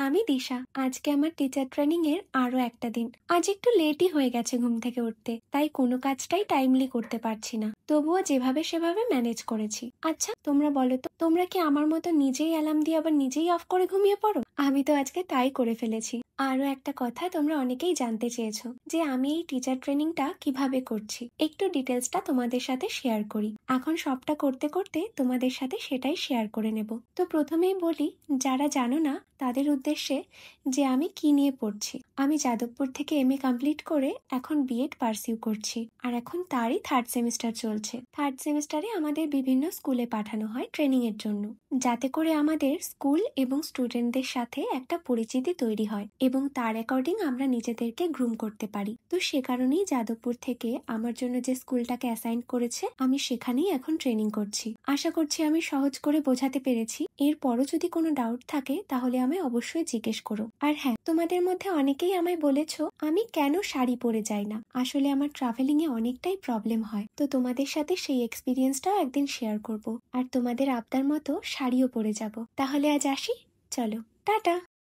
আমি দিশা। আজকে আমার টিচার ট্রেনিং এর আরো একটা দিন। আজ একটু লেটই হয়ে গেছে ঘুম থেকে উঠতে, তাই কোনো কাজটাই টাইমলি করতে পারছি না। তবুও যেভাবে সেভাবে ম্যানেজ করেছি। আচ্ছা তোমরা বলো তো, তোমরা কি আমার মতো নিজেই অ্যালার্ম দিয়ে আবার নিজেই অফ করে ঘুমিয়ে পড়ো? আমি তো আজকে তাই করে ফেলেছি। আরো একটা কথা, তোমরা অনেকেই জানতে চেয়েছো যে আমি এই টিচার ট্রেনিংটা কিভাবে করছি। একটু ডিটেলসটা তোমাদের সাথে শেয়ার করি। এখন সবটা করতে করতে তোমাদের সাথে সেটাই শেয়ার করে নেব। তো প্রথমেই বলি, যারা জানো না তাদের উদ্দেশ্যে, যে আমি কি নিয়ে পড়ছি। আমি যাদবপুর থেকে এমএ কমপ্লিট করে এখন বিএড পারসিউ করছি, আর এখন তারই থার্ড সেমিস্টার চলছে। থার্ড সেমিস্টারে আমাদের বিভিন্ন স্কুলে পাঠানো হয় ট্রেনিং এর জন্য, যাতে করে আমাদের স্কুল এবং স্টুডেন্টদের সাথে একটা পরিচিতি তৈরি হয় এবং তার অ্যাকর্ডিং আমরা নিজেদেরকে গ্রুম করতে পারি। তো সে কারণেই যাদবপুর থেকে আমার জন্য যে স্কুলটাকে অ্যাসাইন করেছে, আমি সেখানেই এখন ট্রেনিং করছি। আশা করছি আমি সহজ করে বোঝাতে পেরেছি। এরপরও যদি কোনো ডাউট থাকে তাহলে আমায় অবশ্যই জিজ্ঞেস করো। আর হ্যাঁ, তোমাদের মধ্যে অনেকেই আমায় বলেছো আমি কেন শাড়ি পরে যাই না। আসলে আমার ট্রাভেলিং এ অনেকটাই প্রবলেম হয়, তো তোমাদের সাথে সেই এক্সপিরিয়েন্সটাও একদিন শেয়ার করব। আর তোমাদের আবদার মতো শাড়িও পরে যাব। তাহলে আজ আসি, চলো টাটা।